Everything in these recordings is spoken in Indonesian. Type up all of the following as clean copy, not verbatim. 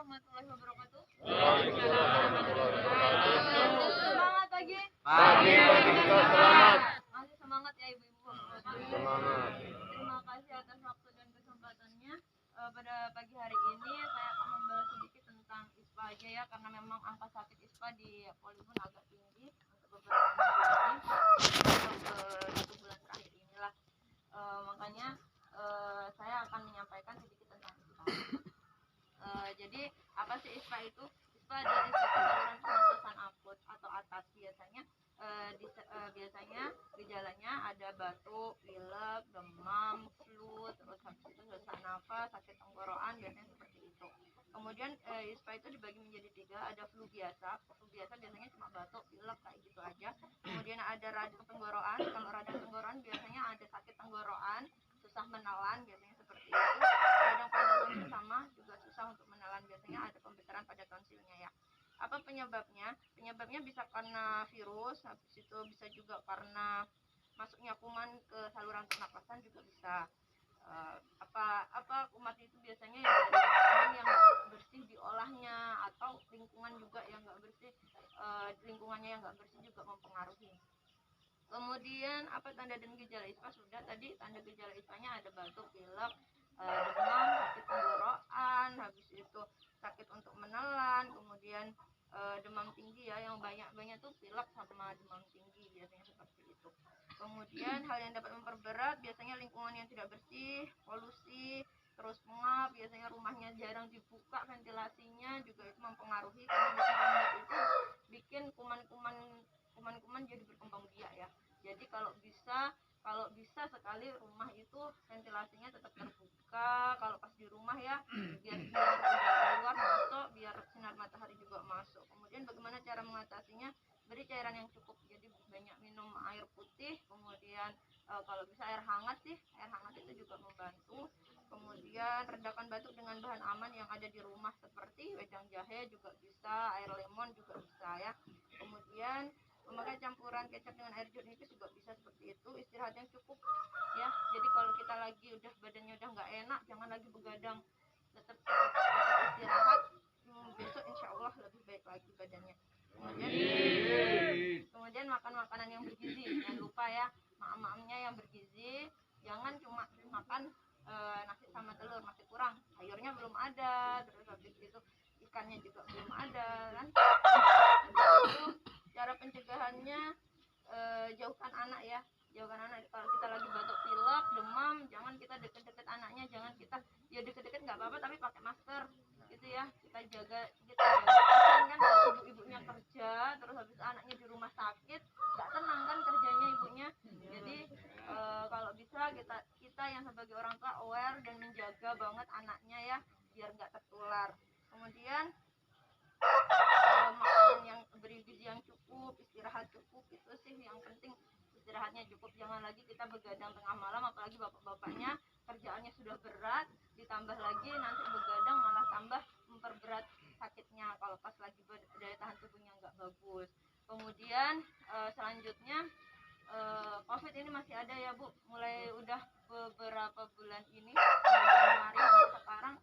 warahmatullahi wabarakatuh. Semangat pagi. Pagi kita semangat. Masih semangat ya ibu-ibu. Semangat. Terima kasih atas waktu dan kesempatannya. Pada pagi hari ini saya akan membahas sedikit tentang ISPA aja ya, karena memang angka sakit ISPA di Polibun agak tinggi untuk beberapa minggu ini, untuk 1 bulan terakhir inilah. Makanya saya akan menyampaikan sedikit tentang ISPA. Jadi apa sih ISPA itu? ISPA adalah infeksi saluran pernapasan akut atau ATAS. Biasanya gejalanya ada batuk, pilek, demam, flu, terus habis itu sesak nafas, sakit tenggorokan, biasanya seperti itu. Kemudian ISPA itu dibagi menjadi 3, ada flu biasa. Flu biasa biasanya cuma batuk, pilek kayak gitu aja. Kemudian ada radang tenggorokan. Kalau radang tenggorokan biasanya ada sakit tenggorokan, susah menelan, biasanya seperti itu. Radang pada tonsil sama, juga susah untuk menelan, biasanya ada pembesaran pada tonsilnya ya. Apa penyebabnya? Penyebabnya bisa karena virus, habis itu bisa juga karena masuknya kuman ke saluran pernapasan, juga bisa. Apa kuman itu biasanya ya dari makanan yang nggak bersih diolahnya, atau lingkungan juga yang nggak bersih, lingkungannya yang nggak bersih juga mempengaruhi. Kemudian apa tanda dan gejala ISPA? Sudah tadi, tanda gejala ISPA-nya ada batuk, pilek, demam, sakit tenggorokan, habis itu sakit untuk menelan, kemudian demam tinggi ya, yang banyak tuh pilek sama demam tinggi, biasanya seperti itu. Kemudian hal yang dapat memperberat biasanya lingkungan yang tidak bersih, polusi, terus pengap, biasanya rumahnya jarang dibuka ventilasinya, juga itu mempengaruhi, karena biasanya itu bikin kuman-kuman jadi berkembang biak ya. Jadi kalau bisa sekali rumah itu ventilasinya tetap terbuka kalau pas di rumah ya, biar udara luar masuk, biar sinar matahari juga masuk. Kemudian bagaimana cara mengatasinya? Beri cairan yang cukup, jadi banyak minum air putih, kemudian kalau bisa air hangat sih, air hangat itu juga membantu. Kemudian redakan batuk dengan bahan aman yang ada di rumah seperti wedang jahe juga bisa, air lemon juga bisa ya. Kemudian memakai campuran kecap dengan air jeruk nipis juga bisa seperti itu. Istirahat yang cukup ya, jadi kalau kita lagi badannya udah nggak enak, jangan lagi begadang, tetap istirahat. Besok insya Allah lebih baik lagi badannya. Kemudian makan makanan yang bergizi, jangan lupa ya, maam-maamnya yang bergizi, jangan cuma makan nasi sama telur, masih kurang, sayurnya belum ada, terus habis itu ikannya juga belum ada kan. Habis itu cara pencegahannya, jauhkan anak ya, jauhkan anak. Kalau kita lagi batuk, pilek, demam, jangan kita deket-deket anaknya, jangan kita ya deket-deket nggak apa-apa tapi pakai masker gitu ya. Kita jaga kasihan kan kalau ibu-ibunya kerja, terus habis anaknya di rumah sakit, nggak tenang kan kerjanya ibunya. Jadi kalau bisa kita yang sebagai orang tua aware dan menjaga banget anaknya ya, biar nggak tertular. Kemudian makanan yang bergizi yang cukup, istirahat cukup, itu sih yang penting, istirahatnya cukup. Jangan lagi kita begadang tengah malam, apalagi bapak-bapaknya kerjaannya sudah berat, ditambah lagi nanti begadang malah tambah memperberat sakitnya kalau pas lagi daya tahan tubuhnya nggak bagus. Kemudian selanjutnya COVID ini masih ada ya Bu, mulai udah beberapa bulan ini, Januari sampai sekarang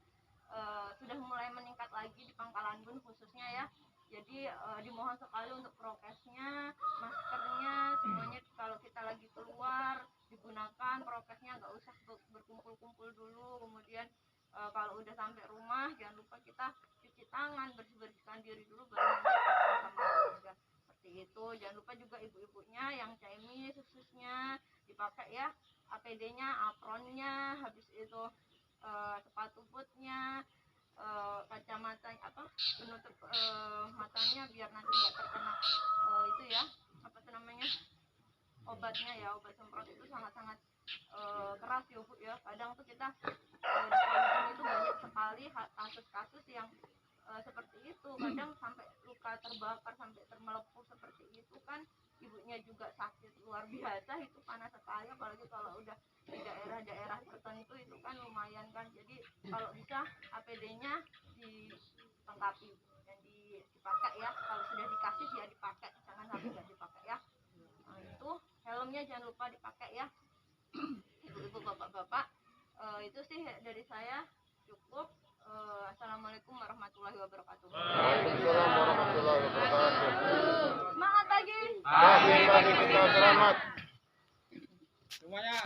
sudah mulai meningkat lagi di Pangkalan Bun khususnya ya. Jadi dimohon sekali untuk prokesnya, maskernya, semuanya kalau kita lagi keluar digunakan, prokesnya nggak usah berkumpul-kumpul dulu. Kemudian kalau udah sampai rumah jangan lupa kita cuci tangan, bersihkan diri dulu, baru nanti ketemu sama keluarga. Seperti itu. Jangan lupa juga ibu-ibunya yang caimis khususnya dipakai ya, APD-nya, apronnya, habis itu sepatu bootnya, kacamata penutup matanya biar nanti nggak terkena itu ya, apa itu namanya, obatnya ya, obat semprot itu sangat-sangat keras ya Bu ya. Kadang tuh kita di Polibun itu banyak sekali kasus-kasus yang seperti itu, kadang sampai luka terbakar, sampai termelepuh seperti itu kan. Ibunya juga sakit luar biasa, itu panas sekali, apalagi kalau udah di daerah-daerah tertentu itu kan lumayan kan. Jadi kalau bisa APD-nya dilengkapi dan dipakai ya, kalau sudah dikasih ya dipakai, jangan sampai nggak dipakai ya. Nah, itu helmnya jangan lupa dipakai ya. Ibu-ibu, bapak-bapak, itu sih dari saya cukup. Assalamualaikum warahmatullahi wabarakatuh. Waalaikumsalam warahmatullahi wabarakatuh. Semangat pagi. Pagi kita selamat. Semuanya.